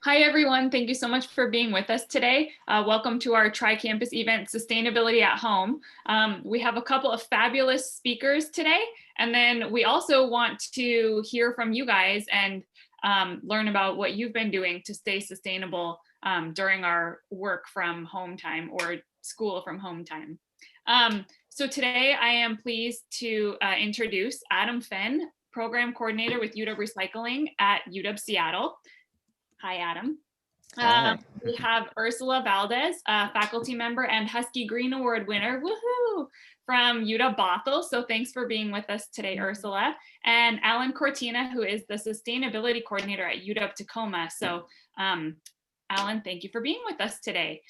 Hi, everyone. Thank you so much for being with us today. Welcome to our Tri-Campus event, Sustainability at Home. We have a couple of fabulous speakers today, and then we also want to hear from you guys and learn about what you've been doing to stay sustainable during our work from home time or school from home time. So today I am pleased to introduce Adam Fehn, Program Coordinator with UW Recycling at UW Seattle. Hi, Adam. Hi. We have Ursula Valdez, a faculty member and Husky Green Award winner, woohoo, from UW Bothell. So thanks for being with us today, Ursula. And Allan Cortina, who is the sustainability coordinator at UW Tacoma. So Allan, thank you for being with us today.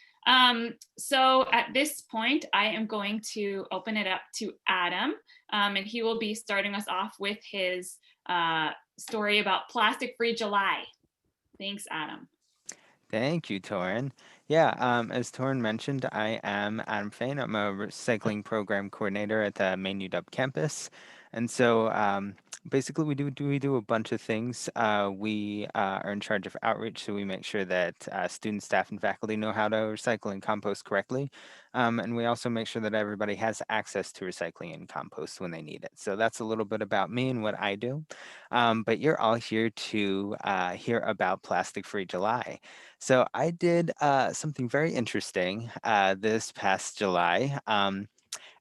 So at this point, I am going to open it up to Adam, and he will be starting us off with his story about Plastic-Free July. Thanks, Adam. Thank you, Torin. Yeah, as Torin mentioned, I am Adam Fehn. I'm a recycling program coordinator at the main UW campus. And so basically we do a bunch of things. We are in charge of outreach, so we make sure that students, staff, and faculty know how to recycle and compost correctly. And we also make sure that everybody has access to recycling and compost when they need it. So that's a little bit about me and what I do. But you're all here to hear about Plastic Free July. So I did something very interesting this past July.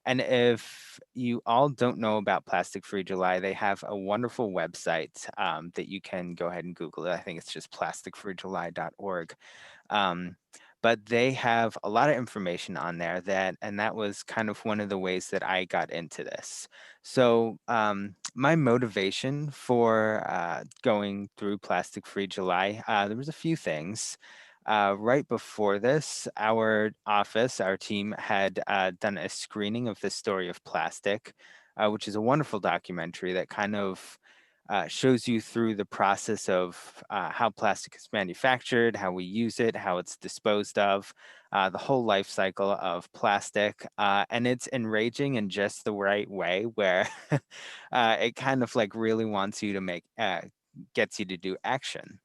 And if you all don't know about Plastic Free July, they have a wonderful website that you can go ahead and Google it. I think it's just plasticfreejuly.org. Um, but they have a lot of information on there and that was kind of one of the ways that I got into this. So my motivation for going through Plastic Free July, there was a few things. Right before this, our office, our team had done a screening of the story of plastic, which is a wonderful documentary that kind of shows you through the process of how plastic is manufactured, how we use it, how it's disposed of, the whole life cycle of plastic. And it's enraging in just the right way where it kind of like really wants you to gets you to do action.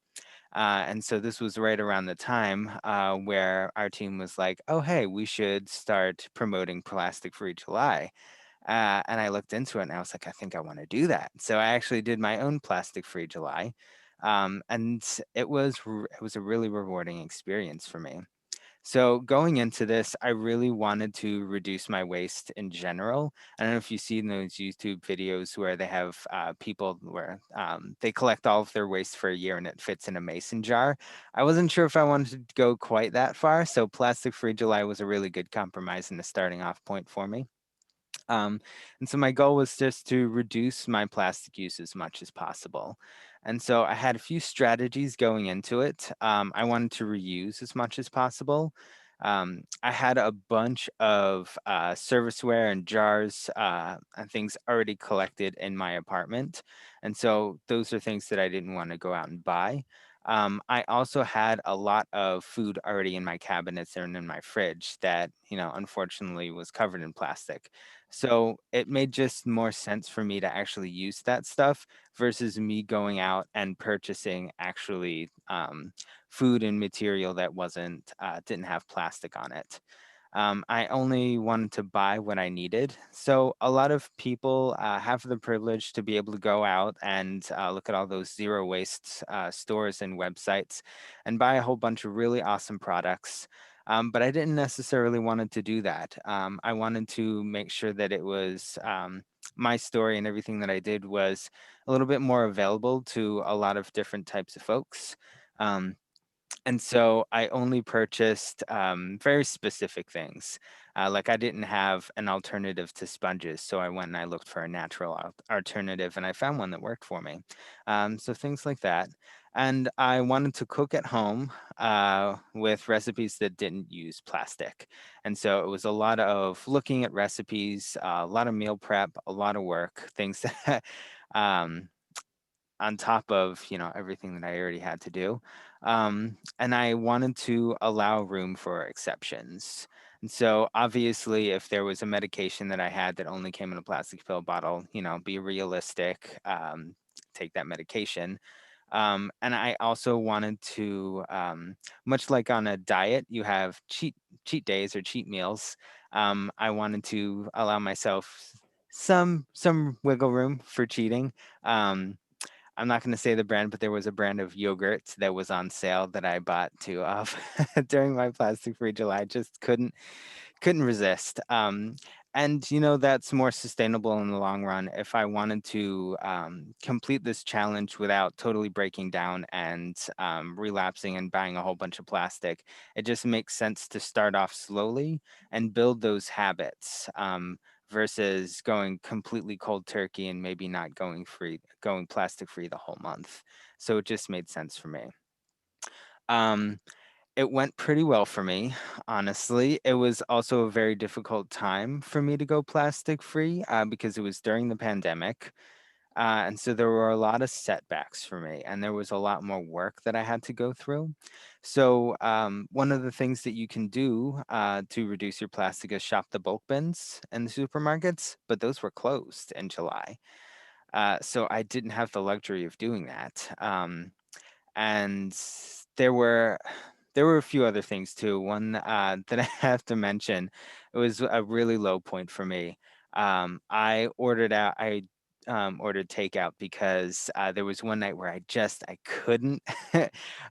And so this was right around the time where our team was like, oh, hey, we should start promoting Plastic Free July. And I looked into it and I was like, I think I want to do that. So I actually did my own Plastic Free July. And it was a really rewarding experience for me. So going into this, I really wanted to reduce my waste in general. I don't know if you've seen those YouTube videos where they have people where they collect all of their waste for a year and it fits in a mason jar. I wasn't sure if I wanted to go quite that far, so Plastic Free July was a really good compromise and a starting off point for me. Um, and so my goal was just to reduce my plastic use as much as possible. And so I had a few strategies going into it. I wanted to reuse as much as possible. I had a bunch of serviceware and jars and things already collected in my apartment. And so those are things that I didn't want to go out and buy. I also had a lot of food already in my cabinets and in my fridge that, unfortunately was covered in plastic. So it made just more sense for me to actually use that stuff versus me going out and purchasing actually food and material that didn't have plastic on it. I only wanted to buy what I needed. So a lot of people have the privilege to be able to go out and look at all those zero waste stores and websites and buy a whole bunch of really awesome products. But I didn't necessarily wanted to do that. I wanted to make sure that it was my story and everything that I did was a little bit more available to a lot of different types of folks. Um, and so I only purchased very specific things. Like I didn't have an alternative to sponges, so I went and I looked for a natural alternative, and I found one that worked for me. So things like that. And I wanted to cook at home with recipes that didn't use plastic. And so it was a lot of looking at recipes, a lot of meal prep, a lot of work, things that um, on top of everything that I already had to do, and I wanted to allow room for exceptions. And so obviously, if there was a medication that I had that only came in a plastic pill bottle, be realistic, take that medication. And I also wanted to, much like on a diet, you have cheat days or cheat meals. I wanted to allow myself some wiggle room for cheating. Um, I'm not going to say the brand, but there was a brand of yogurt that was on sale that I bought two of during my plastic free July. Just couldn't resist. And that's more sustainable in the long run. If I wanted to complete this challenge without totally breaking down and relapsing and buying a whole bunch of plastic, it just makes sense to start off slowly and build those habits. Versus going completely cold turkey and maybe not going plastic free the whole month. So it just made sense for me. Um, it went pretty well for me, honestly. It was also a very difficult time for me to go plastic free because it was during the pandemic. And so there were a lot of setbacks for me, and there was a lot more work that I had to go through. So, one of the things that you can do to reduce your plastic is shop the bulk bins in the supermarkets, but those were closed in July. So I didn't have the luxury of doing that. And there were there were a few other things too. One that I have to mention, it was a really low point for me. I ordered takeout because there was one night where I couldn't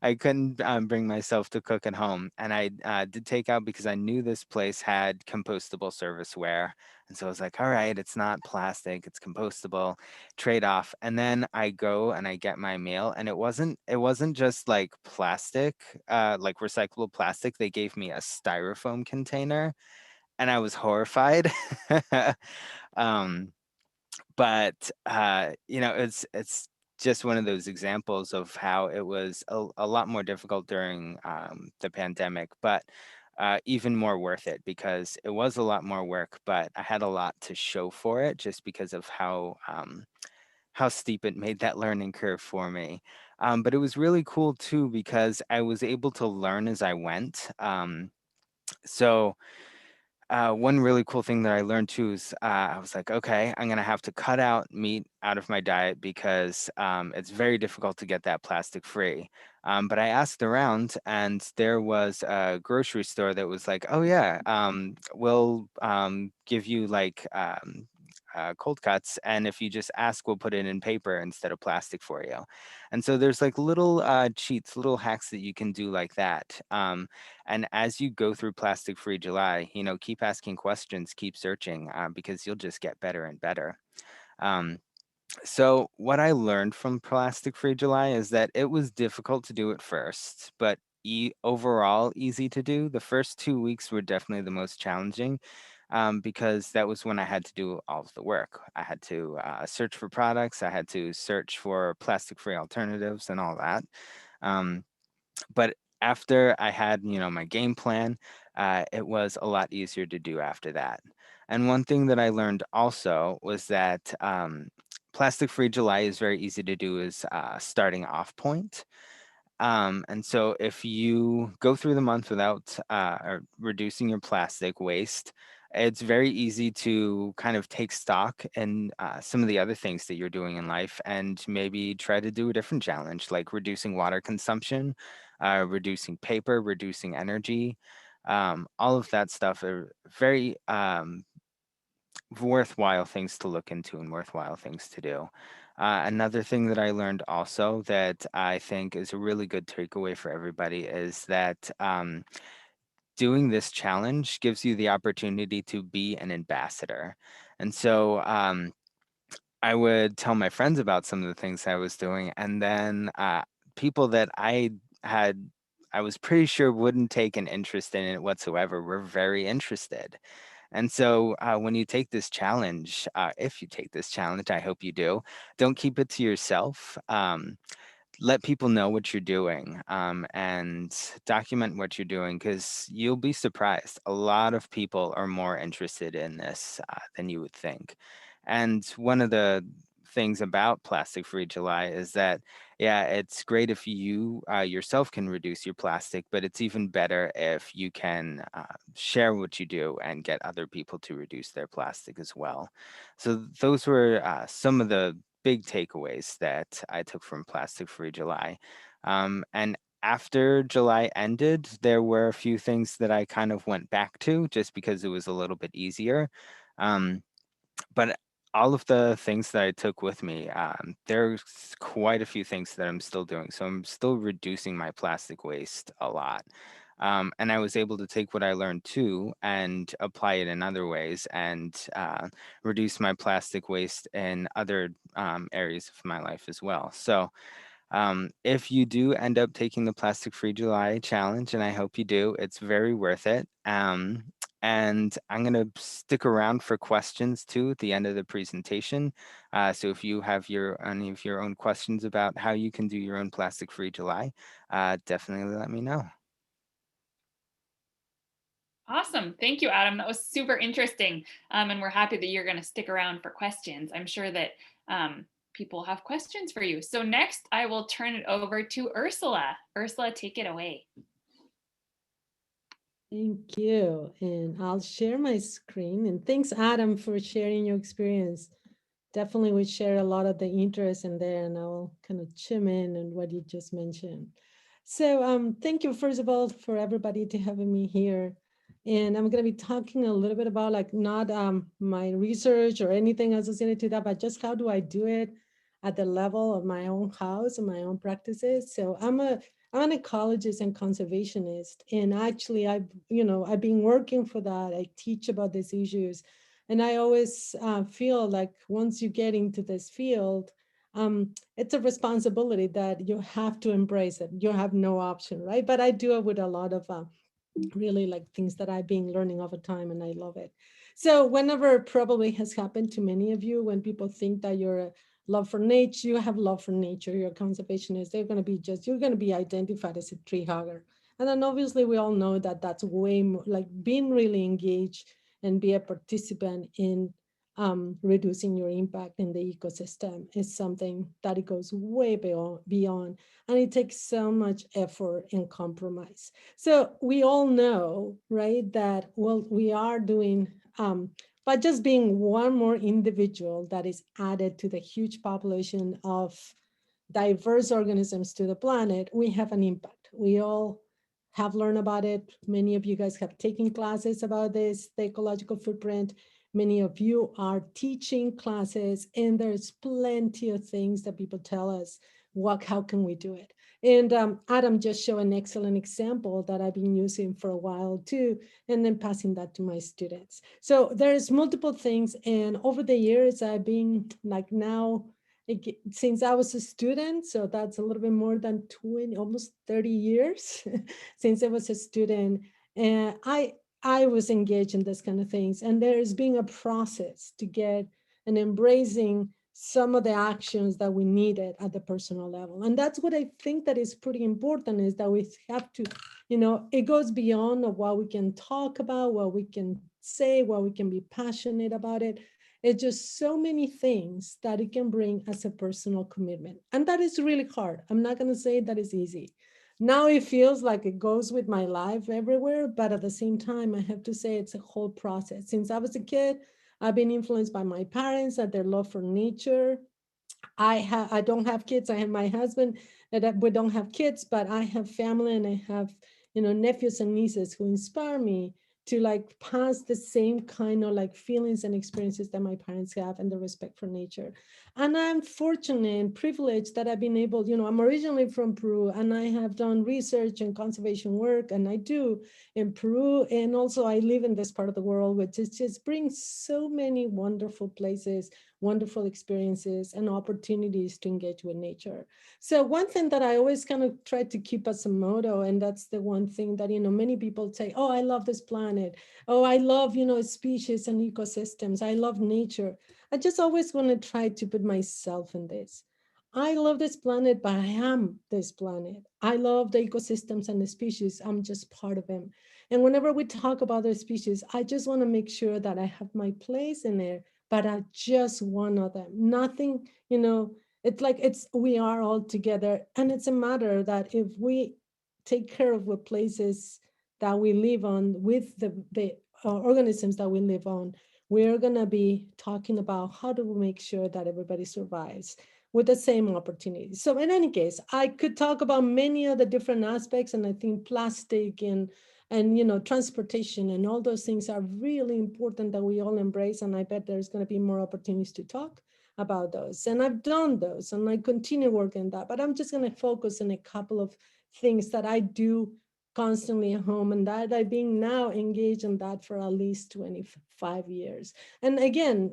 I couldn't bring myself to cook at home, and I did takeout because I knew this place had compostable serviceware, and so I was like, all right, it's not plastic, it's compostable trade-off. And then I go and I get my meal, and it wasn't just like plastic, like recyclable plastic. They gave me a styrofoam container, and I was horrified. um but it's just one of those examples of how it was a lot more difficult during the pandemic, but even more worth it because it was a lot more work, but I had a lot to show for it just because of how steep it made that learning curve for me. But it was really cool too because I was able to learn as I went. So one really cool thing that I learned too is I was like, okay, I'm gonna have to cut out meat out of my diet because it's very difficult to get that plastic free. But I asked around, and there was a grocery store that was like, oh yeah, we'll give you like cold cuts, and if you just ask, we'll put it in paper instead of plastic for you. And so there's like little cheats, little hacks that you can do like that. And as you go through Plastic Free July, keep asking questions, keep searching, because you'll just get better and better. Um, so, what I learned from Plastic Free July is that it was difficult to do at first, but overall easy to do. The first 2 weeks were definitely the most challenging because that was when I had to do all of the work. I had to search for products, I had to search for plastic free alternatives, and all that. Um, but after I had, my game plan, it was a lot easier to do after that. And one thing that I learned also was that plastic free July is very easy to do as starting off point. And so if you go through the month without or reducing your plastic waste, it's very easy to kind of take stock in some of the other things that you're doing in life and maybe try to do a different challenge, like reducing water consumption, reducing paper, reducing energy. All of that stuff are very worthwhile things to look into and worthwhile things to do. Another thing that I learned also that I think is a really good takeaway for everybody is that doing this challenge gives you the opportunity to be an ambassador. And so I would tell my friends about some of the things I was doing, and then people that had. I was pretty sure wouldn't take an interest in it whatsoever were very interested. And so when you take this challenge, if you take this challenge, I hope you do, don't keep it to yourself. Let people know what you're doing and document what you're doing because you'll be surprised. A lot of people are more interested in this than you would think. And one of the things about Plastic Free July is that, yeah, it's great if you yourself can reduce your plastic, but it's even better if you can share what you do and get other people to reduce their plastic as well. So those were some of the big takeaways that I took from Plastic Free July. And after July ended, there were a few things that I kind of went back to just because it was a little bit easier. Um, but all of the things that I took with me, there's quite a few things that I'm still doing. So I'm still reducing my plastic waste a lot. And I was able to take what I learned too and apply it in other ways and reduce my plastic waste in other areas of my life as well. So if you do end up taking the Plastic Free July challenge, and I hope you do, it's very worth it. And I'm going to stick around for questions too at the end of the presentation. So if you have any of your own questions about how you can do your own Plastic Free July, definitely let me know. Awesome. Thank you, Adam. That was super interesting. And we're happy that you're going to stick around for questions. I'm sure that people have questions for you. So next, I will turn it over to Ursula. Ursula, take it away. Thank you. And I'll share my screen. And thanks, Adam, for sharing your experience. Definitely, we share a lot of the interest in there, and I'll kind of chime in on what you just mentioned. So thank you, first of all, for everybody to having me here. And I'm going to be talking a little bit about like not my research or anything associated to that, but just how do I do it at the level of my own house and my own practices. So I'm an ecologist and conservationist, and actually I've been working for that. I teach about these issues, and I always feel like once you get into this field, it's a responsibility that you have to embrace it. You have no option, right? But I do it with a lot of really like things that I've been learning over time, and I love it. So whenever it probably has happened to many of you, when people think that you're a love for nature, you have love for nature, you're a conservationist, they're going to be you're going to be identified as a tree hugger. And then obviously we all know that that's way more like being really engaged and be a participant in reducing your impact in the ecosystem is something that it goes way beyond, and it takes so much effort and compromise. So we all know, right, that well, we are doing by just being one more individual that is added to the huge population of diverse organisms to the planet, we have an impact. We all have learned about it. Many of you guys have taken classes about this, the ecological footprint. Many of you are teaching classes, and there's plenty of things that people tell us, how can we do it? And Adam just showed an excellent example that I've been using for a while too, and then passing that to my students. So there's multiple things, and over the years, I've been like now, since I was a student, so that's a little bit more than 20, almost 30 years since I was a student. And I was engaged in this kind of things. And there's been a process to get and embracing some of the actions that we needed at the personal level. And that's what I think that is pretty important, is that we have to, it goes beyond what we can talk about, what we can say, what we can be passionate about it. It's just so many things that it can bring as a personal commitment. And that is really hard. I'm not going to say that is easy. Now it feels like it goes with my life everywhere, but at the same time, I have to say it's a whole process. Since I was a kid, I've been influenced by my parents and their love for nature. I don't have kids. I have my husband, that we don't have kids, but I have family, and I have nephews and nieces who inspire me to like pass the same kind of like feelings and experiences that my parents have, and the respect for nature. And I'm fortunate and privileged that I've been able, I'm originally from Peru, and I have done research and conservation work, and I do in Peru, and also I live in this part of the world, which is just brings so many wonderful places, wonderful experiences, and opportunities to engage with nature. So one thing that I always kind of try to keep as a motto, and that's the one thing that, many people say, oh, I love this planet. Oh, I love, species and ecosystems. I love nature. I just always want to try to put myself in this. I love this planet, but I am this planet. I love the ecosystems and the species. I'm just part of them. And whenever we talk about the species, I just want to make sure that I have my place in there, but I just one of them. Nothing, it's like we are all together. And it's a matter that if we take care of the places that we live on with the organisms that we live on, we're going to be talking about how do we make sure that everybody survives with the same opportunities. So in any case, I could talk about many other different aspects, and I think plastic and transportation and all those things are really important that we all embrace. And I bet there's going to be more opportunities to talk about those. And I've done those and I continue working that, but I'm just going to focus on a couple of things that I do constantly at home, and that I've been now engaged in that for at least 25 years. And again,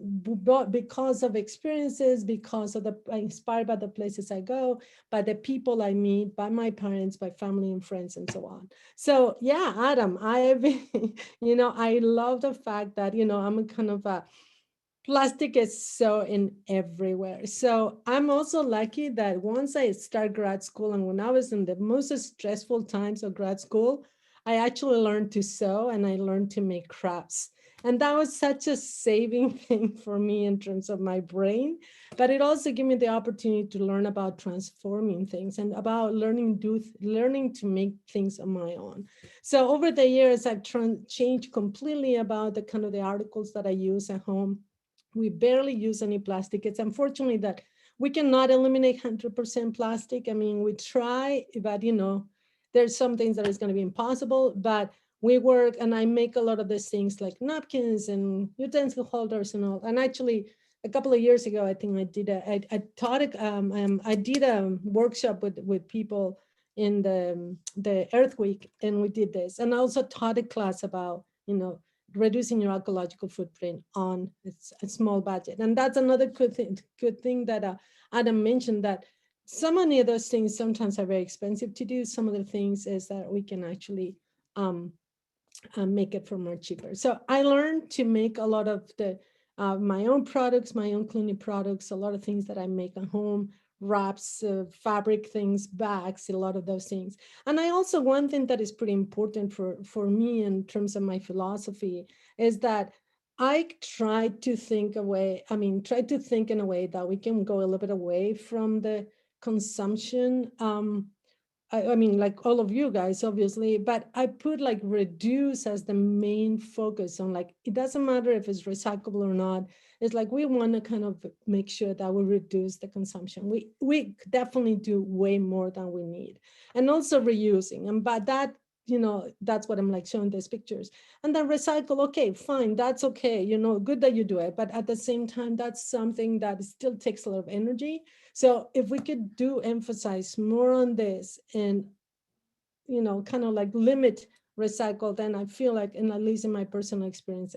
because of experiences, because of inspired by the places I go, by the people I meet, by my parents, by family and friends, and so on. So yeah, Adam, I've I love the fact that I'm a kind of a plastic is so in everywhere. So I'm also lucky that once I start grad school, and when I was in the most stressful times of grad school, I actually learned to sew and I learned to make crafts. And that was such a saving thing for me in terms of my brain, but it also gave me the opportunity to learn about transforming things and about learning to make things on my own. So over the years, I've changed completely about the kind of the articles that I use at home. We barely use any plastic. It's unfortunately that we cannot eliminate 100% plastic. I mean, we try, but there's some things that is going to be impossible, but we work and I make a lot of these things like napkins and utensil holders and all. And actually, a couple of years ago, I think I did I did a workshop with people in the Earth Week, and we did this. And I also taught a class about, reducing your ecological footprint on a small budget. And that's another good thing that Adam mentioned, that so many of those things sometimes are very expensive to do. Some of the things is that we can actually make it for more cheaper. So I learned to make a lot of the my own products, my own cleaning products, a lot of things that I make at home, wraps, fabric things, bags, a lot of those things. And I also, one thing that is pretty important for me in terms of my philosophy is that I try to think in a way that we can go a little bit away from the consumption. I mean, like all of you guys, obviously, but I put like reduce as the main focus on, like, it doesn't matter if it's recyclable or not. It's like we want to kind of make sure that we reduce the consumption. We definitely do way more than we need. And also reusing. And by that, that's what I'm like showing these pictures. And then recycle, okay, fine, that's okay. Good that you do it. But at the same time, that's something that still takes a lot of energy. So if we could emphasize more on this and, kind of like limit recycle, then I feel like, and at least in my personal experience,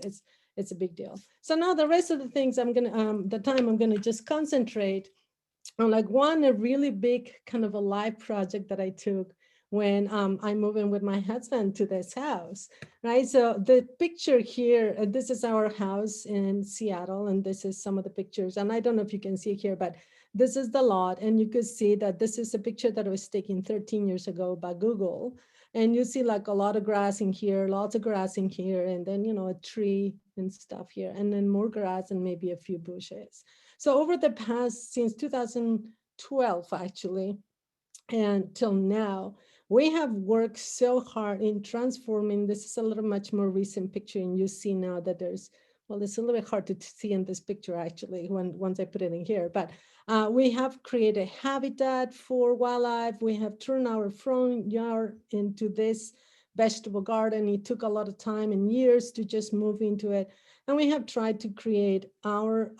it's a big deal. So now the rest of the things I'm gonna just concentrate on, like, a really big kind of a life project that I took when I moved in with my husband to this house, right? So the picture here, this is our house in Seattle, and this is some of the pictures. And I don't know if you can see here, but this is the lot. And you could see that this is a picture that was taken 13 years ago by Google. And you see like a lot of grass in here, lots of grass in here, and then, a tree and stuff here, and then more grass and maybe a few bushes. So over the past, since 2012, actually, and till now, we have worked so hard in transforming. This is a little much more recent picture, and you see now that it's a little bit hard to see in this picture, actually, once I put it in here, but we have created habitat for wildlife. We have turned our front yard into this vegetable garden. It took a lot of time and years to just move into it. And we have tried to create our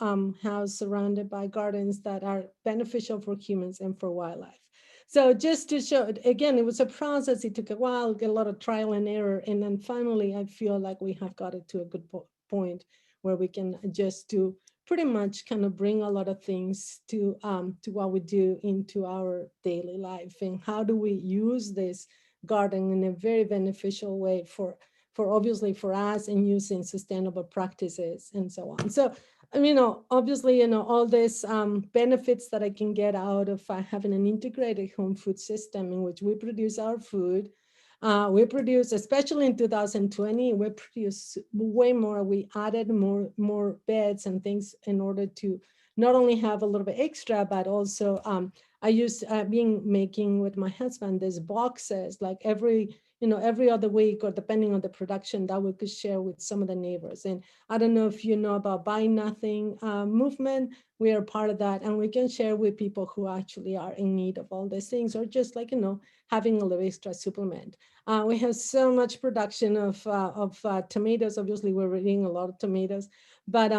house surrounded by gardens that are beneficial for humans and for wildlife. So just to show, again, it was a process. It took a while, a lot of trial and error. And then finally, I feel like we have got it to a good point where we can just do pretty much kind of bring a lot of things to what we do into our daily life. And how do we use this garden in a very beneficial way for obviously for us, and using sustainable practices and so on. So, obviously, all these benefits that I can get out of having an integrated home food system in which we produce our food. We produce, especially in 2020, we produce way more. We added more beds and things in order to not only have a little bit extra, but also I used being making with my husband these boxes like every other week, or depending on the production, that we could share with some of the neighbors. And I don't know if you know about Buy Nothing movement. We are part of that, and we can share with people who actually are in need of all these things, or just like, having a little extra supplement. We have so much production of tomatoes. Obviously, we're eating a lot of tomatoes, but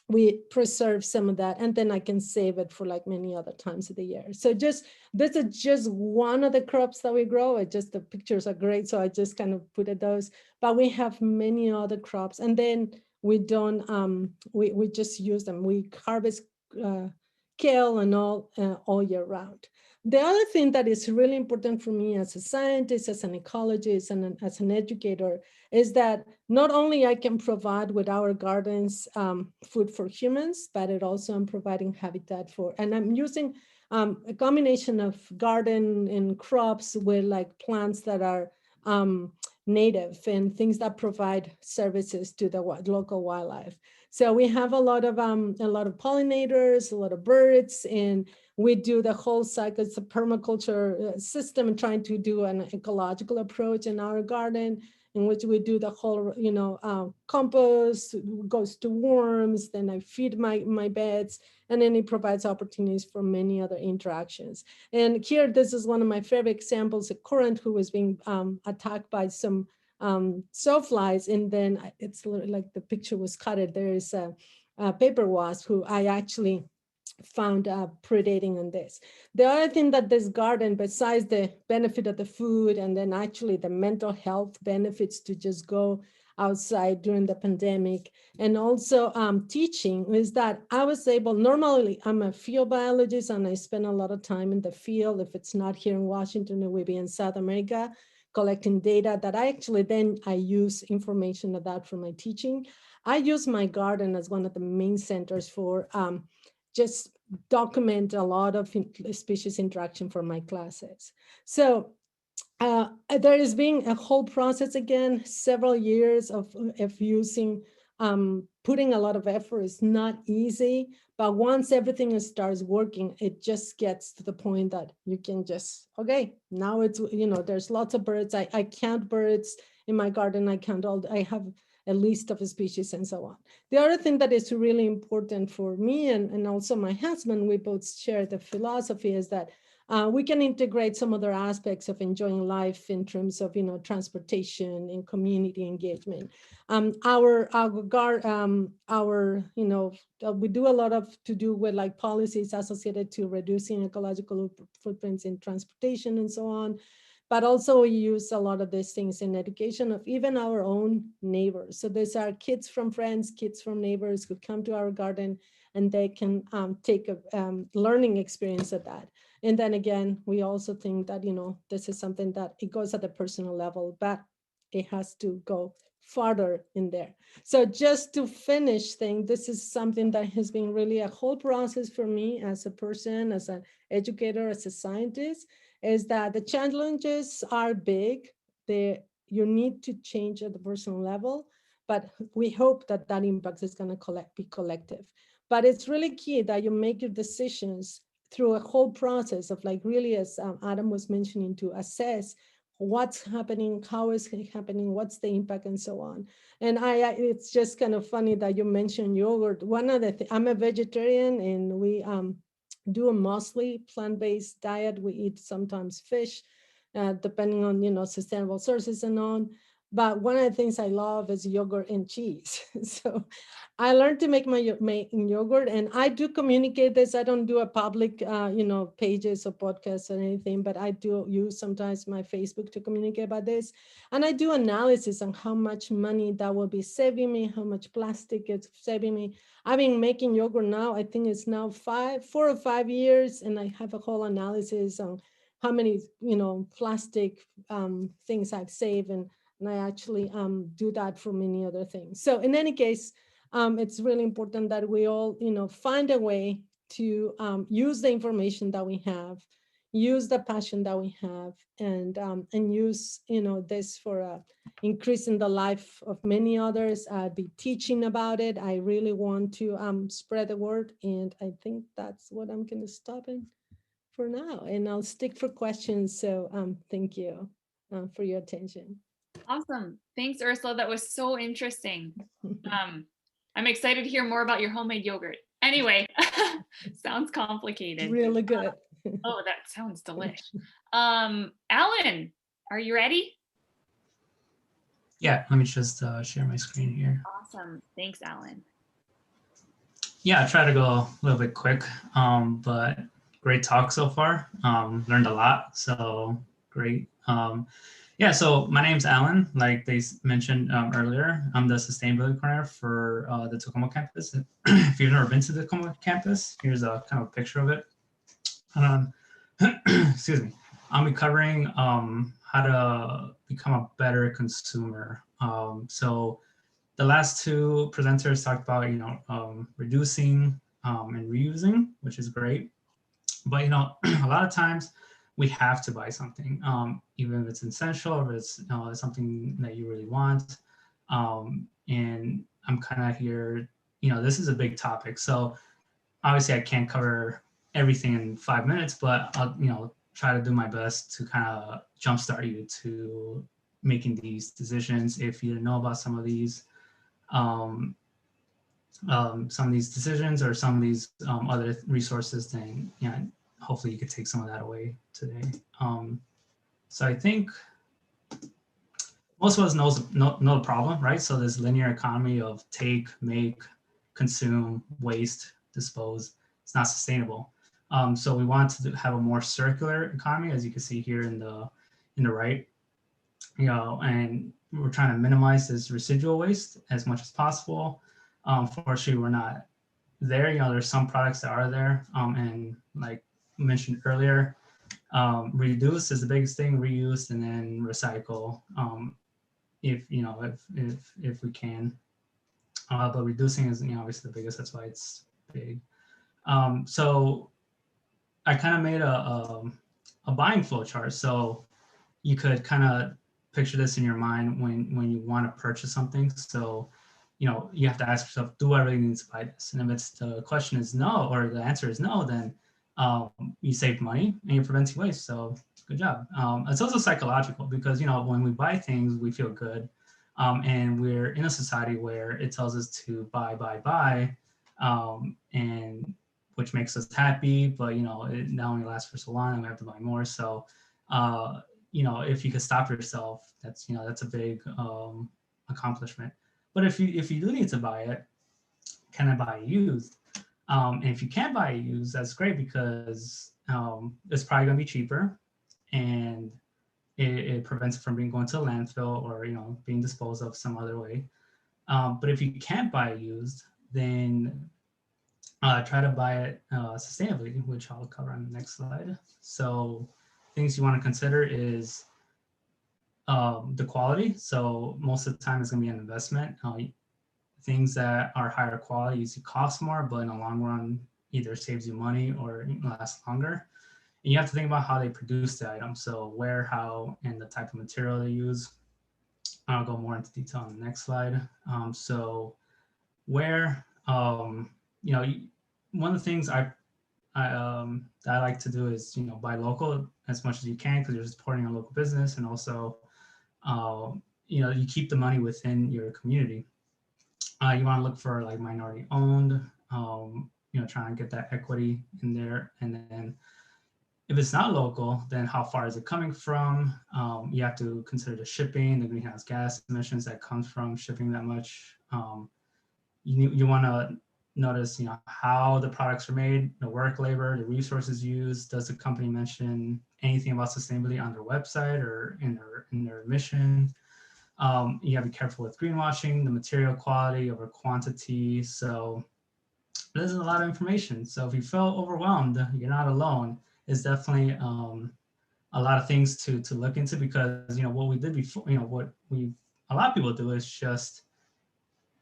we preserve some of that, and then I can save it for like many other times of the year. So this is just one of the crops that we grow. It just, the pictures are great, so I just kind of put it those. But we have many other crops, and then we don't we just use them. We harvest kale and all year round. The other thing that is really important for me as a scientist, as an ecologist, and as an educator is that not only I can provide with our gardens food for humans, but it also I'm providing habitat for, and I'm using a combination of garden and crops with like plants that are native and things that provide services to the local wildlife. So we have a lot of pollinators, a lot of birds, and we do the whole cycle. It's a permaculture system, trying to do an ecological approach in our garden, in which we do the whole, compost, goes to worms, then I feed my beds, and then it provides opportunities for many other interactions. And here, this is one of my favorite examples, a current who was being attacked by some sawflies, and then it's like the picture was cut. There is a paper wasp who I actually found predating on this. The other thing that this garden, besides the benefit of the food and then actually the mental health benefits to just go outside during the pandemic, and also teaching, is that I was able, normally I'm a field biologist and I spend a lot of time in the field. If it's not here in Washington, it will be in South America, collecting data that I use information of that for my teaching. I use my garden as one of the main centers for just document a lot of species interaction for my classes. So there has been a whole process, again, several years of using, putting a lot of effort. It's not easy, but once everything starts working, it just gets to the point that you can just, okay, now it's, there's lots of birds. I count birds in my garden. I have a list of species and so on. The other thing that is really important for me and also my husband, we both share the philosophy, is that we can integrate some other aspects of enjoying life in terms of, transportation and community engagement. We do a lot to do with like policies associated to reducing ecological footprints in transportation and so on. But also we use a lot of these things in education of even our own neighbors. So these are kids from friends, kids from neighbors who come to our garden, and they can take a learning experience of that. And then again, we also think that, this is something that it goes at the personal level, but it has to go farther in there. So just to finish thing, this is something that has been really a whole process for me as a person, as an educator, as a scientist, is that the challenges are big. You need to change at the personal level, but we hope that that impact is going to be collective. But it's really key that you make your decisions through a whole process of like really, as Adam was mentioning, to assess what's happening, how is it happening, what's the impact, and so on. And it's just kind of funny that you mentioned yogurt. One of the I'm a vegetarian, and we do a mostly plant-based diet. We eat sometimes fish, depending on sustainable sources and on. But one of the things I love is yogurt and cheese. So I learned to make my yogurt, and I do communicate this. I don't do a public, pages or podcasts or anything, but I do use sometimes my Facebook to communicate about this. And I do analysis on how much money that will be saving me, how much plastic it's saving me. I've been making yogurt now, I think it's now 4 or 5 years, and I have a whole analysis on how many, plastic things I've saved, and I actually do that for many other things. So in any case, it's really important that we all, find a way to use the information that we have use the passion that we have, and use, this for increasing the life of many others. I'll be teaching about it. I really want to spread the word, and I think that's what I'm going to stop in for now, and I'll stick for questions. So thank you for your attention. Awesome. Thanks, Ursula. That was so interesting. I'm excited to hear more about your homemade yogurt. Anyway, sounds complicated. Really good. Oh, that sounds delish. Allan, are you ready? Yeah, let me just share my screen here. Awesome. Thanks, Allan. Yeah, I try to go a little bit quick, but great talk so far. Learned a lot, so great. Yeah, so my name's Allan. Like they mentioned earlier, I'm the sustainability coordinator for the Tacoma campus. If you've never been to the Tacoma campus, here's a kind of a picture of it. Excuse me. I'll be covering how to become a better consumer. So the last two presenters talked about, reducing and reusing, which is great. But, a lot of times we have to buy something, even if it's essential or it's something that you really want. And I'm kind of here, this is a big topic. So obviously I can't cover everything in 5 minutes, but I'll, try to do my best to kind of jumpstart you to making these decisions. If you didn't know about some of these decisions or some of these other resources, then hopefully you could take some of that away today. So I think most of us know the problem, right? So this linear economy of take, make, consume, waste, dispose, it's not sustainable. So we want to have a more circular economy, as you can see here in the right, and we're trying to minimize this residual waste as much as possible. Fortunately, we're not there. There's some products that are there, and like mentioned earlier, reduce is the biggest thing, reuse, and then recycle, if we can. But reducing is obviously the biggest. That's why it's big. So I kind of made a buying flow chart, so you could kind of picture this in your mind when you want to purchase something. So you have to ask yourself, do I really need to buy this? And if it's the question is no, or the answer is no, then you save money and you're preventing waste. So good job. It's also psychological because when we buy things, we feel good, and we're in a society where it tells us to buy, and which makes us happy, but it not only lasts for so long and we have to buy more. So if you could stop yourself, that's a big accomplishment. But if you do need to buy it, can I buy used? And if you can't buy used, that's great because it's probably going to be cheaper, and it prevents it from going to a landfill or being disposed of some other way. But if you can't buy used, then try to buy it sustainably, which I'll cover on the next slide. So things you want to consider is the quality. So most of the time it's going to be an investment. Things that are higher quality usually cost more, but in the long run either saves you money or lasts longer. And you have to think about how they produce the item. So where, how, and the type of material they use. I'll go more into detail on the next slide. So where, one of the things that I like to do is buy local as much as you can, because you're supporting a local business, and also you keep the money within your community. You want to look for like minority owned, trying to get that equity in there. And then if it's not local, then how far is it coming from? You have to consider the shipping, the greenhouse gas emissions that comes from shipping that much. You want to notice, how the products are made, the work labor, the resources used. Does the company mention anything about sustainability on their website or in their mission? You have to be careful with greenwashing, the material quality over quantity. So this is a lot of information. So if you feel overwhelmed, you're not alone. It's definitely a lot of things to look into, because what we did before, what a lot of people do is just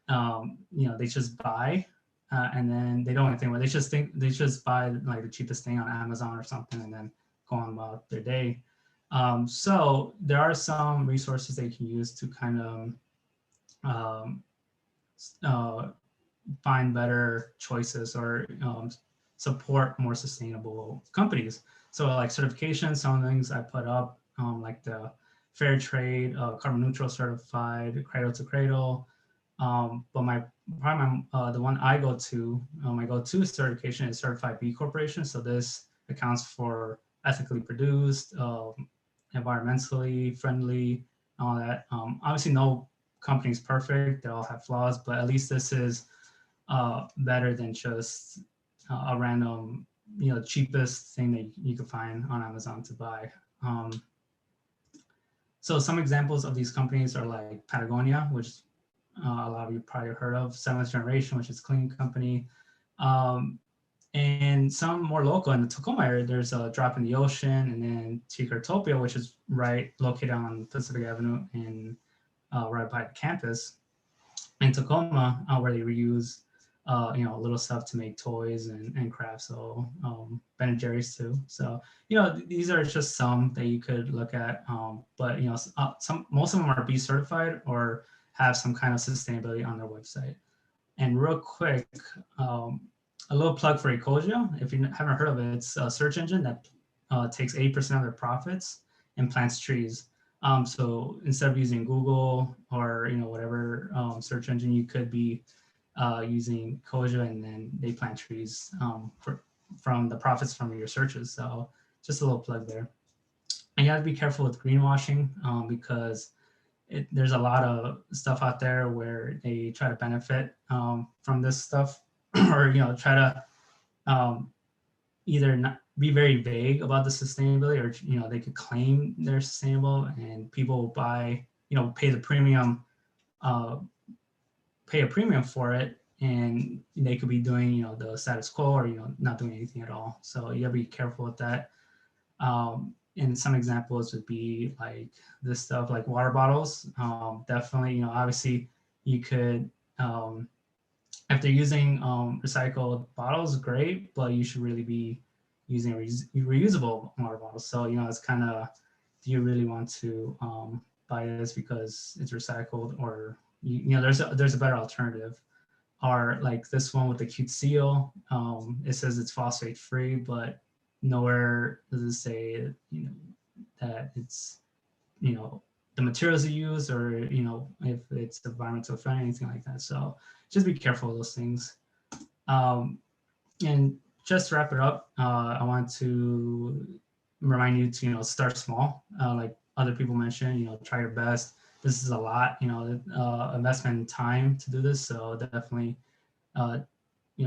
they just buy and then they don't anything where they just buy like the cheapest thing on Amazon or something, and then go on about their day. So there are some resources they can use to kind of find better choices or support more sustainable companies. So like certifications, some things I put up, like the Fair Trade, Carbon Neutral Certified, Cradle to Cradle. But the one I go to, my go-to certification is Certified B Corporation. So this accounts for ethically produced, environmentally friendly, all that. Obviously, no company is perfect; they all have flaws, but at least this is better than just a random, cheapest thing that you could find on Amazon to buy. So some examples of these companies are like Patagonia, which a lot of you probably heard of, Seventh Generation, which is a clean company. And some more local in the Tacoma area, there's a Drop in the Ocean, and then Tikertopia, which is located on Pacific Avenue and right by the campus in Tacoma, where they reuse little stuff to make toys and crafts. So Ben & Jerry's too. So these are just some that you could look at. But most of them are B certified or have some kind of sustainability on their website. And real quick, a little plug for Ecosia. If you haven't heard of it, it's a search engine that takes 80% of their profits and plants trees. So instead of using Google or whatever search engine, you could be using Ecosia, and then they plant trees from the profits from your searches. So just a little plug there. And you have to be careful with greenwashing because there's a lot of stuff out there where they try to benefit from this stuff, or try to either not be very vague about the sustainability, or they could claim they're sustainable, and people will buy, pay a premium for it, and they could be doing the status quo, or not doing anything at all. So you gotta be careful with that. And some examples would be like this stuff, like water bottles. Definitely, obviously you could, if they're using recycled bottles, great, but you should really be using reusable water bottles. So, it's kind of, do you really want to buy this because it's recycled, or, there's a better alternative. Or like this one with the cute seal, it says it's phosphate free, but nowhere does it say, that it's, the materials you use, or, if it's environmental friendly, anything like that. So just be careful of those things. And just to wrap it up, I want to remind you to, start small. Like other people mentioned, try your best. This is a lot, investment in time to do this. So definitely,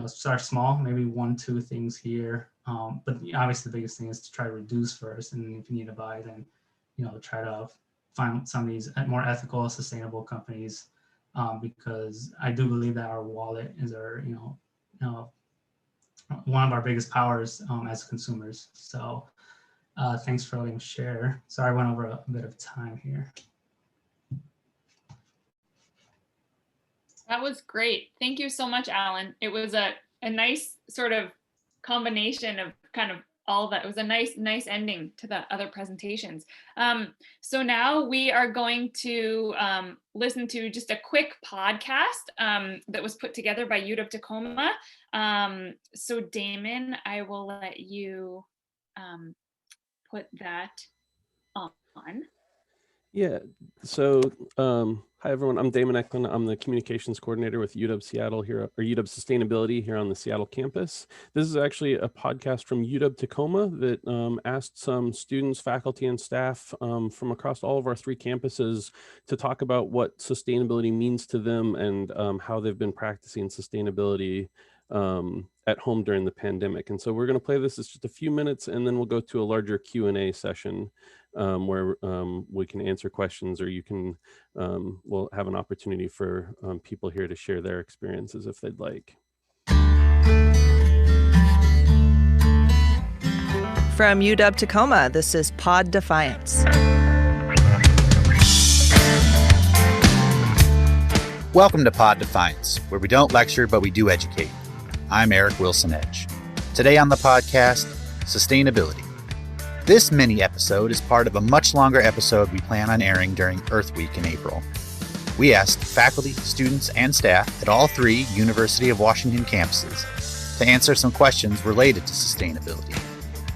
start small, maybe 1-2 things here. But obviously the biggest thing is to try to reduce first. And if you need to buy, then, try to find some of these more ethical, sustainable companies, because I do believe that our wallet is our, one of our biggest powers as consumers. So thanks for letting me share. Sorry, I went over a bit of time here. That was great. Thank you so much, Allan. It was a nice sort of combination of kind of all that. It was a nice ending to the other presentations. So now we are going to listen to just a quick podcast that was put together by UW-Tacoma. So Damon, I will let you put that on. Yeah, so hi everyone, I'm Damon Eklund. I'm the communications coordinator with UW Seattle here, or UW Sustainability here on the Seattle campus. This is actually a podcast from UW-Tacoma that asked some students, faculty, and staff from across all of our 3 campuses to talk about what sustainability means to them and how they've been practicing sustainability at home during the pandemic. And so we're going to play this. It's just a few minutes, and then we'll go to a larger Q&A session where we can answer questions, or you can, we'll have an opportunity for people here to share their experiences if they'd like. From UW-Tacoma, this is Pod Defiance. Welcome to Pod Defiance, where we don't lecture, but we do educate. I'm Eric Wilson Edge. Today on the podcast, sustainability. This mini episode is part of a much longer episode we plan on airing during Earth Week in April. We asked faculty, students, and staff at all 3 University of Washington campuses to answer some questions related to sustainability.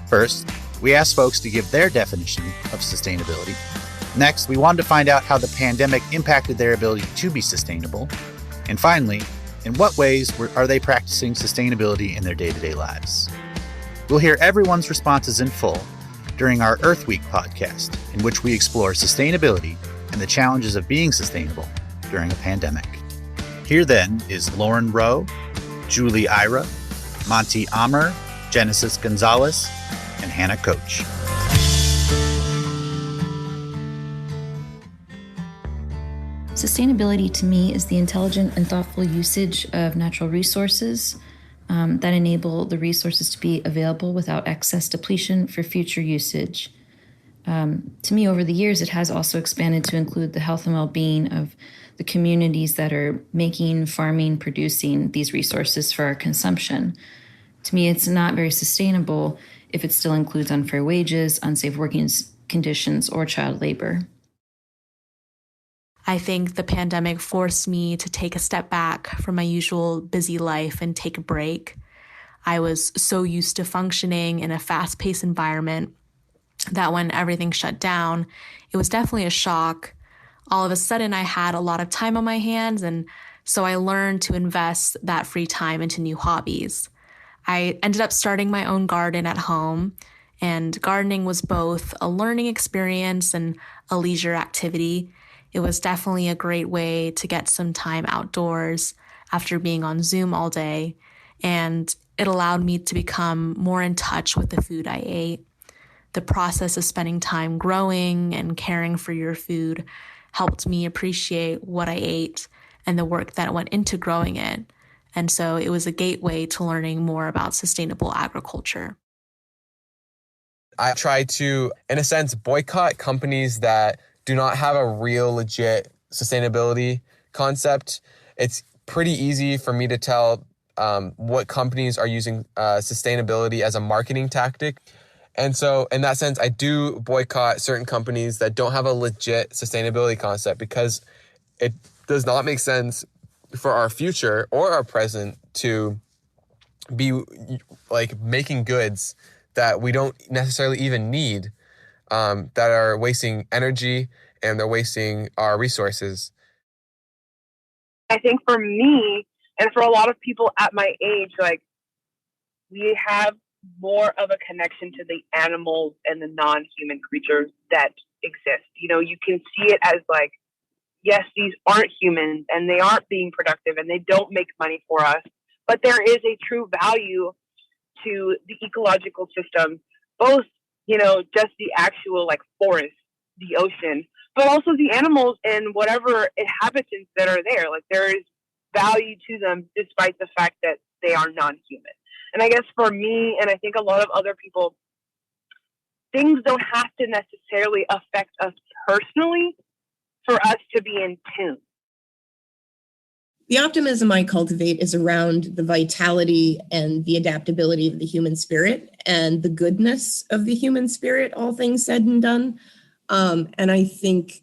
First, we asked folks to give their definition of sustainability. Next, we wanted to find out how the pandemic impacted their ability to be sustainable. And finally, in what ways are they practicing sustainability in their day-to-day lives? We'll hear everyone's responses in full during our Earth Week podcast, in which we explore sustainability and the challenges of being sustainable during a pandemic. Here then is Lauren Rowe, Julie Ira, Monty Amer, Genesis Gonzalez, and Hannah Coach. Sustainability to me is the intelligent and thoughtful usage of natural resources that enable the resources to be available without excess depletion for future usage. To me, over the years, it has also expanded to include the health and well-being of the communities that are making, farming, producing these resources for our consumption. To me, it's not very sustainable if it still includes unfair wages, unsafe working conditions, or child labor. I think the pandemic forced me to take a step back from my usual busy life and take a break. I was so used to functioning in a fast-paced environment that when everything shut down, it was definitely a shock. All of a sudden, I had a lot of time on my hands, and so I learned to invest that free time into new hobbies. I ended up starting my own garden at home, and gardening was both a learning experience and a leisure activity. It was definitely a great way to get some time outdoors after being on Zoom all day, and it allowed me to become more in touch with the food I ate. The process of spending time growing and caring for your food helped me appreciate what I ate and the work that went into growing it. And so it was a gateway to learning more about sustainable agriculture. I try to, in a sense, boycott companies that do not have a real legit sustainability concept. It's pretty easy for me to tell what companies are using sustainability as a marketing tactic. And so in that sense, I do boycott certain companies that don't have a legit sustainability concept, because it does not make sense for our future or our present to be like making goods that we don't necessarily even need, that are wasting energy and they're wasting our resources. I think for me and for a lot of people at my age, like, we have more of a connection to the animals and the non-human creatures that exist. You know, you can see it as like, yes, these aren't humans and they aren't being productive and they don't make money for us, but there is a true value to the ecological system, both, you know, just the actual like forest, the ocean, but also the animals and whatever inhabitants that are there. Like, there is value to them despite the fact that they are non-human. And I guess for me, and I think a lot of other people, things don't have to necessarily affect us personally for us to be in tune. The optimism I cultivate is around the vitality and the adaptability of the human spirit and the goodness of the human spirit, all things said and done. And I think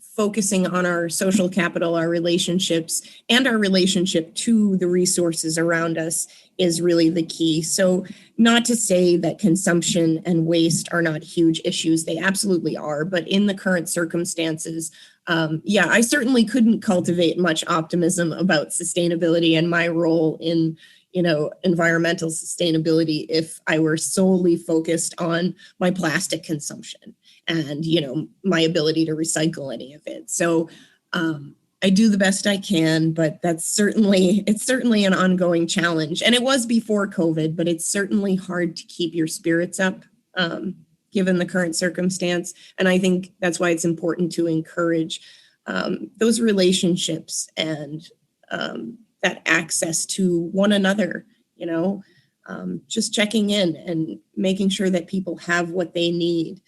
focusing on our social capital, our relationships, and our relationship to the resources around us is really the key. So not to say that consumption and waste are not huge issues, they absolutely are, but in the current circumstances, I certainly couldn't cultivate much optimism about sustainability and my role in, environmental sustainability if I were solely focused on my plastic consumption and, my ability to recycle any of it. So I do the best I can, but it's certainly an ongoing challenge. And it was before COVID, but it's certainly hard to keep your spirits up given the current circumstance. And I think that's why it's important to encourage those relationships and that access to one another, just checking in and making sure that people have what they need.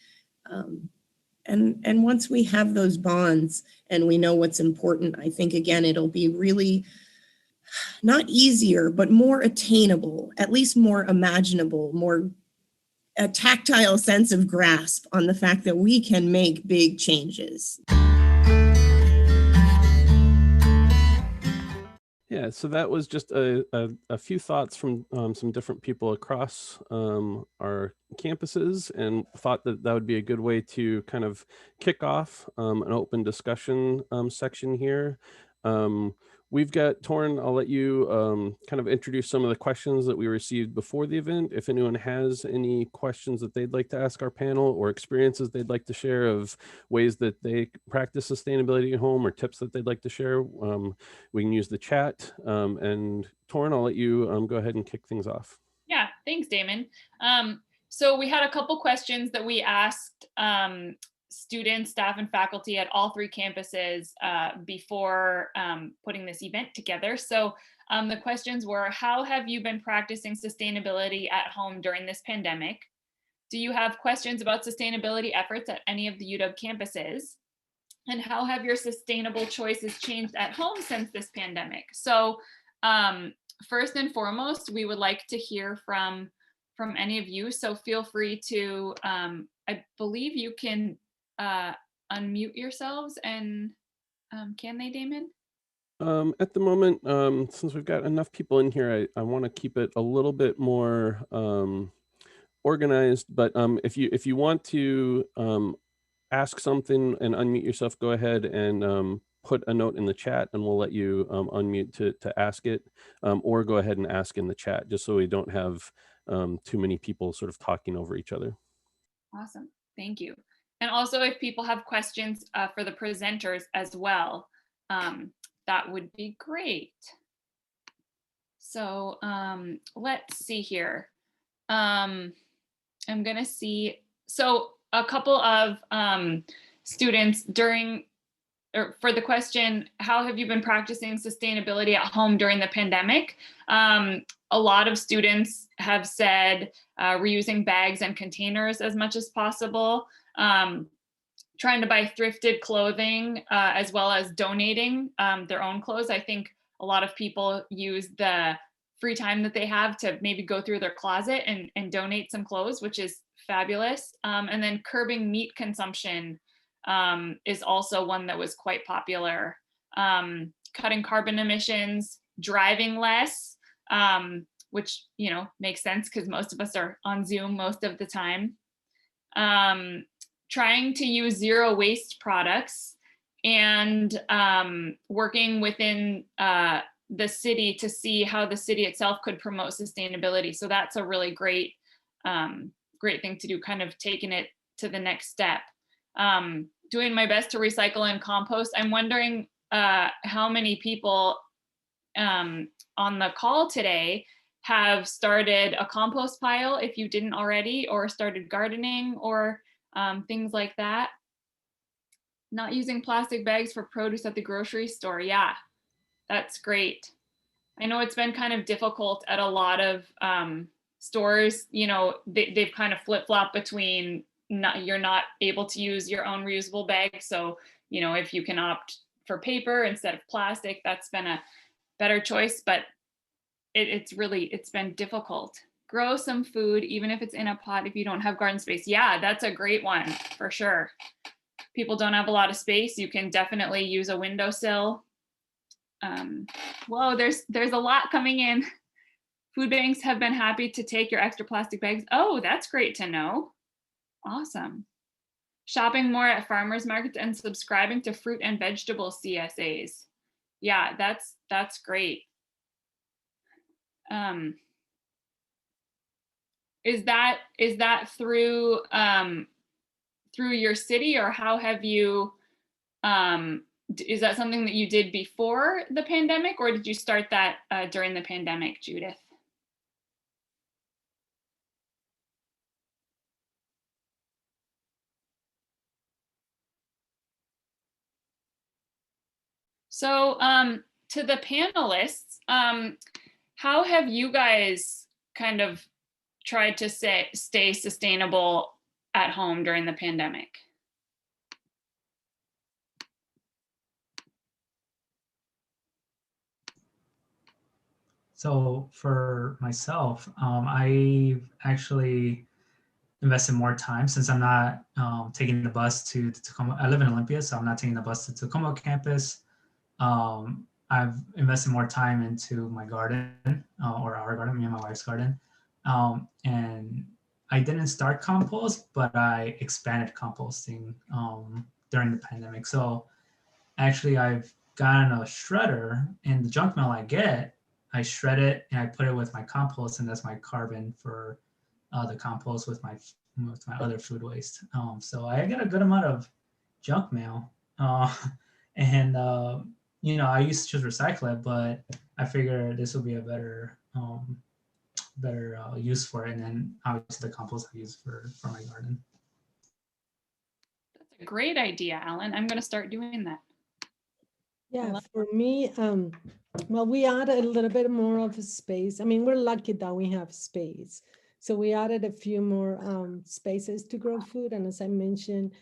And once we have those bonds and we know what's important, I think, again, it'll be really not easier, but more attainable, at least more imaginable, more a tactile sense of grasp on the fact that we can make big changes. Yeah, so that was just a few thoughts from some different people across our campuses, and thought that that would be a good way to kind of kick off an open discussion section here. We've got, Torin, I'll let you kind of introduce some of the questions that we received before the event. If anyone has any questions that they'd like to ask our panel, or experiences they'd like to share of ways that they practice sustainability at home, or tips that they'd like to share, we can use the chat. And Torin, I'll let you go ahead and kick things off. Yeah, thanks, Damon. So we had a couple questions that we asked students, staff, and faculty at all three campuses before putting this event together. So the questions were, how have you been practicing sustainability at home during this pandemic? Do you have questions about sustainability efforts at any of the UW campuses? And how have your sustainable choices changed at home since this pandemic? So first and foremost, we would like to hear from any of you. So feel free to, I believe you can unmute yourselves, and can they, Damon? At the moment, since we've got enough people in here, I want to keep it a little bit more organized. But if you want to ask something and unmute yourself, go ahead and put a note in the chat, and we'll let you unmute to ask it, or go ahead and ask in the chat, just so we don't have too many people sort of talking over each other. Awesome, thank you. And also, if people have questions for the presenters as well, that would be great. So let's see here. I'm gonna see, so a couple of students for the question, how have you been practicing sustainability at home during the pandemic? A lot of students have said reusing bags and containers as much as possible, trying to buy thrifted clothing, as well as donating their own clothes. I think a lot of people use the free time that they have to maybe go through their closet and donate some clothes, which is fabulous. And then curbing meat consumption is also one that was quite popular. Cutting carbon emissions, driving less, which, you know, makes sense because most of us are on Zoom most of the time. Trying to use zero waste products, and working within the city to see how the city itself could promote sustainability. So that's a really great thing to do, kind of taking it to the next step. Doing my best to recycle and compost. I'm wondering how many people on the call today have started a compost pile, if you didn't already, or started gardening, or things like that. Not using plastic bags for produce at the grocery store. Yeah, that's great. I know it's been kind of difficult at a lot of stores. You know, they've kind of flip-flopped between you're not able to use your own reusable bag. So, you know, if you can opt for paper instead of plastic, that's been a better choice, but it's been difficult. Grow some food, even if it's in a pot, if you don't have garden space. Yeah, that's a great one for sure. People don't have a lot of space. You can definitely use a windowsill. Whoa, there's a lot coming in. Food banks have been happy to take your extra plastic bags. Oh, that's great to know. Awesome. Shopping more at farmers markets and subscribing to fruit and vegetable CSAs. Yeah, that's great. Is that through your city, or how have you, is that something that you did before the pandemic, or did you start that during the pandemic, Judith? So to the panelists, how have you guys kind of tried to stay sustainable at home during the pandemic? So for myself, I actually invested more time since I'm not taking the bus to Tacoma. I live in Olympia, so I'm not taking the bus to Tacoma campus. I've invested more time into my garden or our garden, me and my wife's garden. And I didn't start compost, but I expanded composting during the pandemic. So actually I've gotten a shredder, and the junk mail I get, I shred it and I put it with my compost, and that's my carbon for the compost with my other food waste. So I get a good amount of junk mail, and I used to just recycle it, but I figure this will be a better use for it, and then obviously the compost I use for my garden. That's a great idea, Allan. I'm going to start doing that. Yeah, for me, well, we added a little bit more of a space. I mean, we're lucky that we have space. So we added a few more spaces to grow food. And as I mentioned,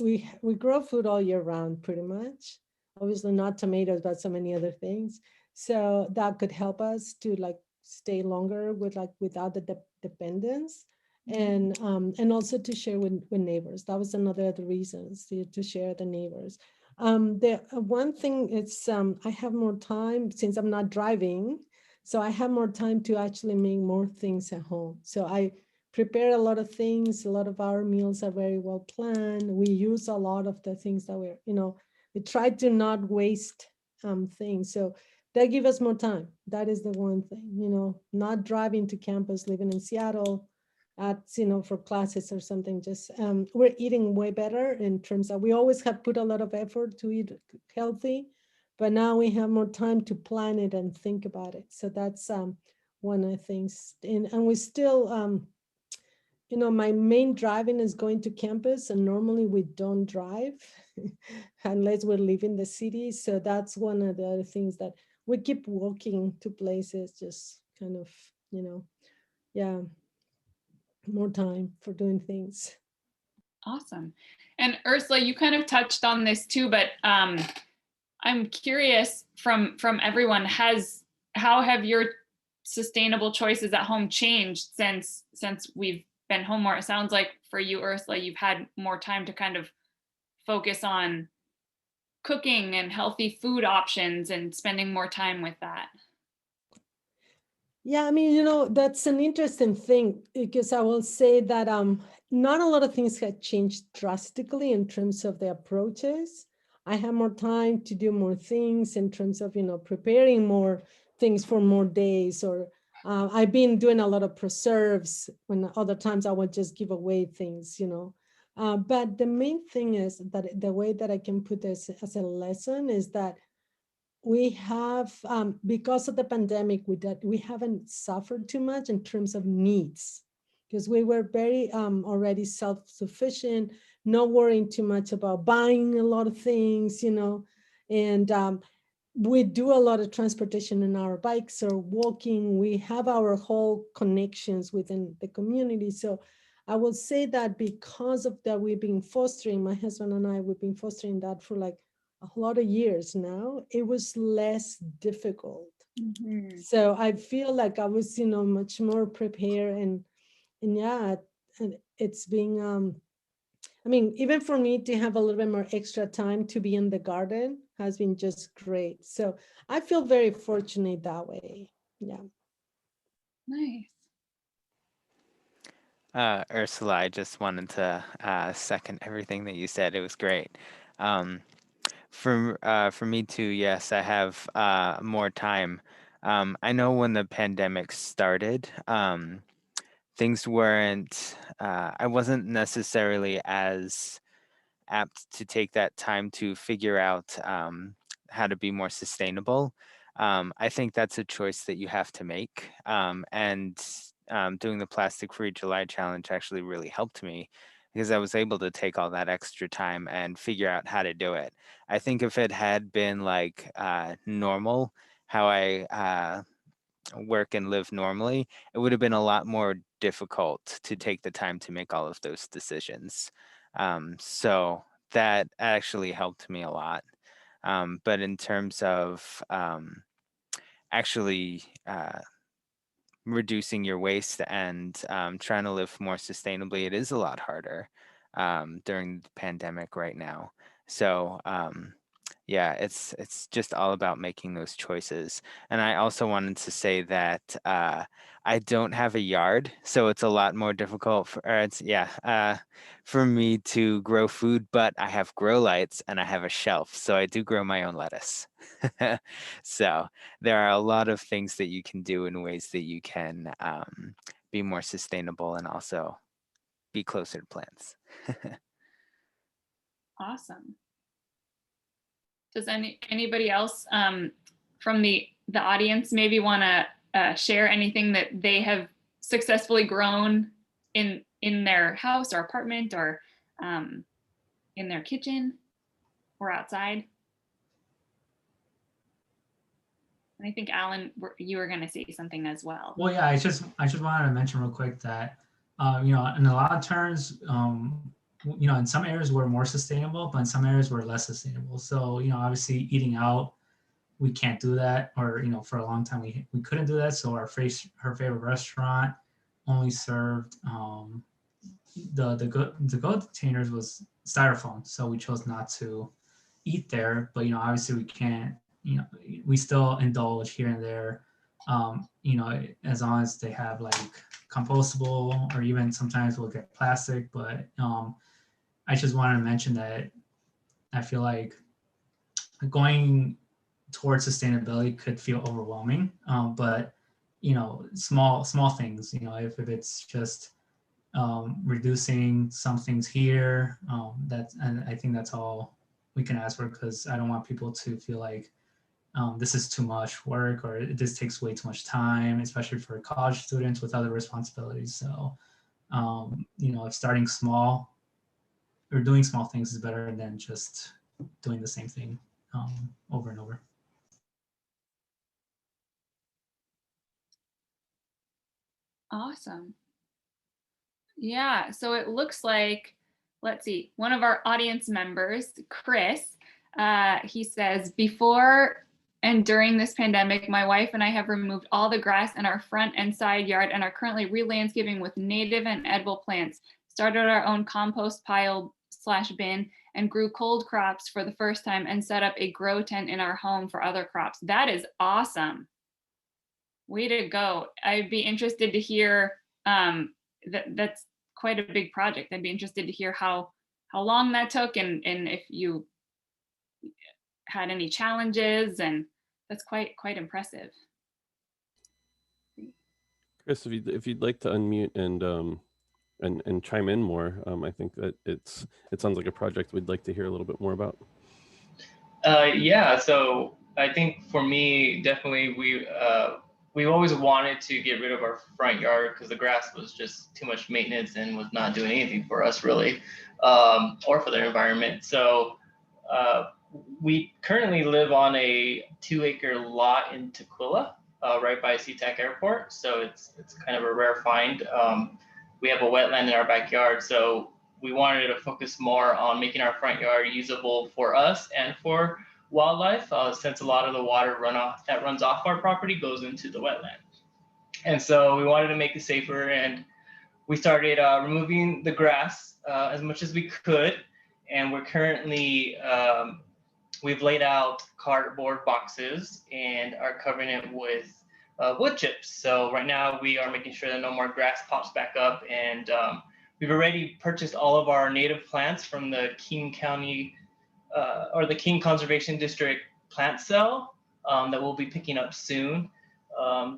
we grow food all year round, pretty much. Obviously not tomatoes, but so many other things. So that could help us to stay longer without the dependence. And also to share with neighbors. That was another of the reasons to share the neighbors. The one thing is I have more time since I'm not driving, so I have more time to actually make more things at home. So I prepare a lot of things. A lot of our meals are very well planned. We use a lot of the things that we try to not waste things. So that gives us more time. That is the one thing, not driving to campus, living in Seattle for classes or something. Just we're eating way better in terms of, we always have put a lot of effort to eat healthy, but now we have more time to plan it and think about it. So that's one of the things. And we still, my main driving is going to campus, and normally we don't drive unless we're leaving the city. So that's one of the other things that we keep walking to places, just kind of, yeah, more time for doing things. Awesome. And Ursula, you kind of touched on this too, but I'm curious from everyone, how have your sustainable choices at home changed since we've been home more? It sounds like for you, Ursula, you've had more time to kind of focus on cooking and healthy food options and spending more time with that. Yeah, I mean, that's an interesting thing, because I will say that not a lot of things have changed drastically in terms of the approaches. I have more time to do more things in terms of, preparing more things for more days, or I've been doing a lot of preserves when other times I would just give away things, but the main thing is that the way that I can put this as a lesson is that we have, because of the pandemic, we haven't suffered too much in terms of needs, because we were very already self-sufficient, not worrying too much about buying a lot of things, and we do a lot of transportation in our bikes or walking. We have our whole connections within the community. So I will say that because of that, we've been fostering, my husband and I, we've been fostering that for a lot of years now. It was less difficult. Mm-hmm. So I feel like I was, much more prepared, and yeah, and it's being, I mean, even for me to have a little bit more extra time to be in the garden has been just great. So I feel very fortunate that way. Yeah. Nice. Ursula, I just wanted to second everything that you said. It was great. For me too, yes, I have more time. I know when the pandemic started, things weren't, I wasn't necessarily as apt to take that time to figure out how to be more sustainable. I think that's a choice that you have to make. And doing the Plastic Free July Challenge actually really helped me, because I was able to take all that extra time and figure out how to do it. I think if it had been like normal, how I work and live normally, it would have been a lot more difficult to take the time to make all of those decisions. So that actually helped me a lot. But in terms of actually reducing your waste and trying to live more sustainably, it is a lot harder during the pandemic right now. So yeah, it's just all about making those choices. And I also wanted to say that I don't have a yard, so it's a lot more difficult for me to grow food, but I have grow lights and I have a shelf, so I do grow my own lettuce. So there are a lot of things that you can do in ways that you can be more sustainable and also be closer to plants. Awesome. Does anybody else from the audience maybe want to share anything that they have successfully grown in their house or apartment or in their kitchen or outside? And I think Allan, you were going to say something as well. Well, yeah, I just wanted to mention real quick that in a lot of terms, in some areas we're more sustainable, but in some areas we're less sustainable. So obviously eating out, we can't do that, or for a long time we couldn't do that. So her favorite restaurant only served the go containers was styrofoam, so we chose not to eat there. But obviously we can't. We still indulge here and there. As long as they have like compostable, or even sometimes we'll get plastic. But I just wanted to mention that I feel like going towards sustainability could feel overwhelming. But small things. If it's just reducing some things here, and I think that's all we can ask for, because I don't want people to feel like this is too much work, or this takes way too much time, especially for college students with other responsibilities. So, if starting small or doing small things is better than just doing the same thing over and over. Awesome. Yeah, so it looks like, let's see, one of our audience members, Chris, he says, before and during this pandemic, my wife and I have removed all the grass in our front and side yard and are currently re-landscaping with native and edible plants, started our own compost pile / bin, and grew cold crops for the first time, and set up a grow tent in our home for other crops. That is awesome. Way to go. I'd be interested to hear, that's quite a big project. I'd be interested to hear how long that took, and if you had any challenges, and that's quite impressive. Chris, if you'd like to unmute and chime in more, I think that it sounds like a project we'd like to hear a little bit more about. Yeah, so I think for me, definitely we always wanted to get rid of our front yard because the grass was just too much maintenance and was not doing anything for us really, or for the environment. So we currently live on a 2-acre lot in Tacoma, right by SeaTac Airport. So it's kind of a rare find. We have a wetland in our backyard, so we wanted to focus more on making our front yard usable for us and for wildlife, since a lot of the water runoff that runs off our property goes into the wetland. And so we wanted to make it safer, and we started removing the grass as much as we could. And we're currently, we've laid out cardboard boxes and are covering it with wood chips. So right now we are making sure that no more grass pops back up, and we've already purchased all of our native plants from the King County or the King Conservation District plant cell that we'll be picking up soon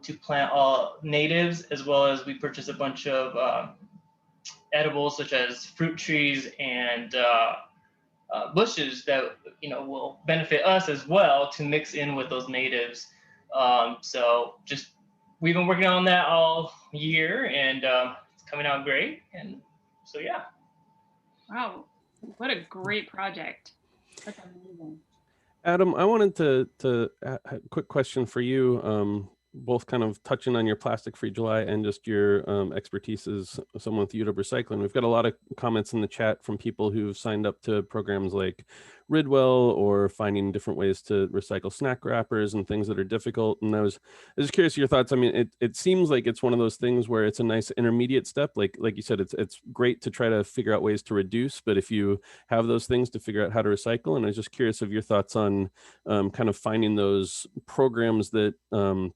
to plant all natives, as well as we purchased a bunch of edibles such as fruit trees and bushes that will benefit us as well to mix in with those natives. So just we've been working on that all year, and it's coming out great. And so yeah. Wow, what a great project. That's amazing. Adam, I wanted to a quick question for you, both kind of touching on your Plastic-Free July and just your expertise as someone with UW Recycling. We've got a lot of comments in the chat from people who've signed up to programs like Ridwell, or finding different ways to recycle snack wrappers and things that are difficult. And I was curious your thoughts. I mean, it seems like it's one of those things where it's a nice intermediate step. Like you said, it's great to try to figure out ways to reduce, but if you have those things to figure out how to recycle, and I was just curious of your thoughts on kind of finding those programs that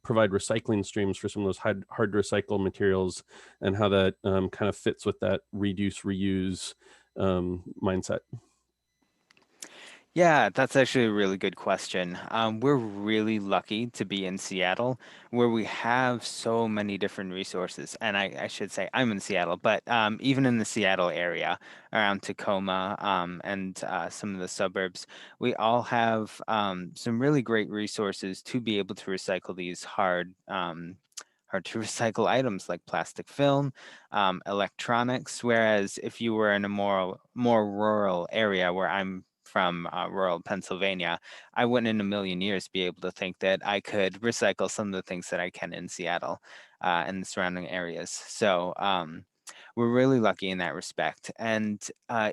provide recycling streams for some of those hard to recycle materials, and how that kind of fits with that reduce, reuse mindset. Yeah, that's actually a really good question. We're really lucky to be in Seattle, where we have so many different resources. And I should say I'm in Seattle, but even in the Seattle area, around Tacoma and some of the suburbs, we all have some really great resources to be able to recycle these hard to recycle items like plastic film, electronics. Whereas if you were in a more rural area, where I'm from, rural Pennsylvania, I wouldn't in a million years be able to think that I could recycle some of the things that I can in Seattle and the surrounding areas. So we're really lucky in that respect. And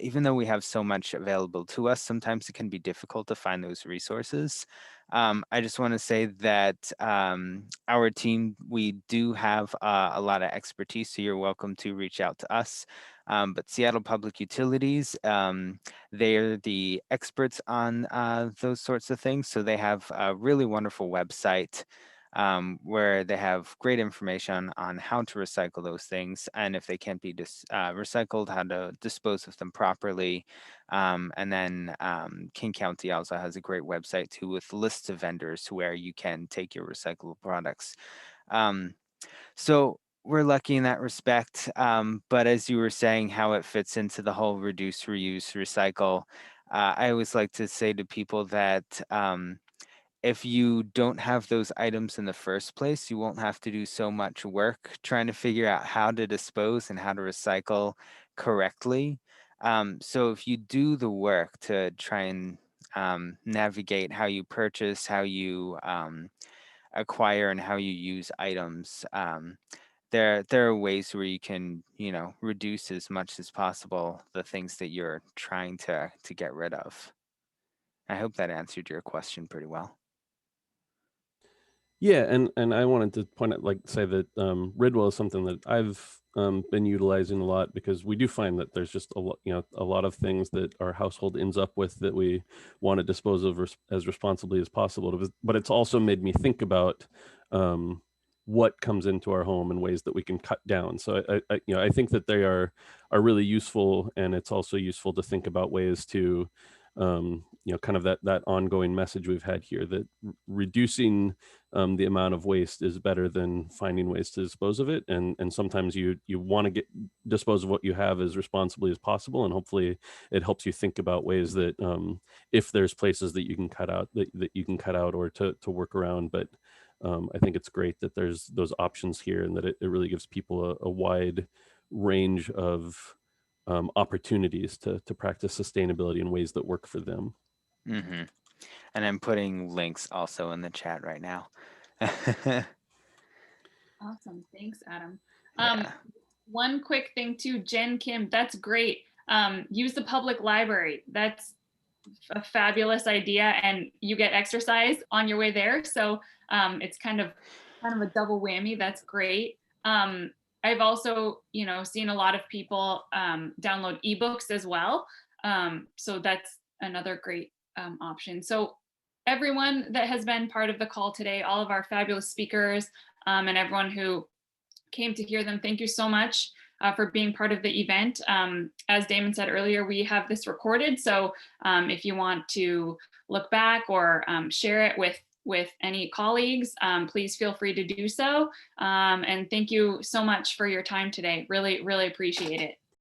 even though we have so much available to us, sometimes it can be difficult to find those resources. I just want to say that our team, we do have a lot of expertise, so you're welcome to reach out to us. But Seattle Public Utilities, they're the experts on those sorts of things. So they have a really wonderful website where they have great information on how to recycle those things, and if they can't be recycled, how to dispose of them properly. And then King County also has a great website too, with lists of vendors where you can take your recyclable products. So we're lucky in that respect. But as you were saying, how it fits into the whole reduce, reuse, recycle, I always like to say to people that if you don't have those items in the first place, you won't have to do so much work trying to figure out how to dispose and how to recycle correctly. So if you do the work to try and navigate how you purchase, how you acquire, and how you use items, there are ways where you can, reduce as much as possible the things that you're trying to get rid of. I hope that answered your question pretty well. Yeah, and I wanted to point out, say that Ridwell is something that I've been utilizing a lot, because we do find that there's just a lot of things that our household ends up with that we want to dispose of as responsibly as possible. But it's also made me think about what comes into our home and ways that we can cut down. So I think that they are really useful, and it's also useful to think about ways to kind of that ongoing message we've had here, that reducing the amount of waste is better than finding ways to dispose of it. And sometimes you want to dispose of what you have as responsibly as possible. And hopefully it helps you think about ways that if there's places that you can cut out, that you can cut out or to work around. But I think it's great that there's those options here, and that it really gives people a wide range of opportunities to practice sustainability in ways that work for them. Mm-hmm. And I'm putting links also in the chat right now. Awesome. Thanks, Adam. Yeah. One quick thing too, Jen Kim, that's great. Use the public library. That's a fabulous idea, and you get exercise on your way there. So it's kind of a double whammy. That's great. I've also, seen a lot of people download ebooks as well. So that's another great option. So everyone that has been part of the call today, all of our fabulous speakers, and everyone who came to hear them, thank you so much for being part of the event. As Damon said earlier, we have this recorded. So if you want to look back or share it with any colleagues, please feel free to do so. And thank you so much for your time today. Really, really appreciate it.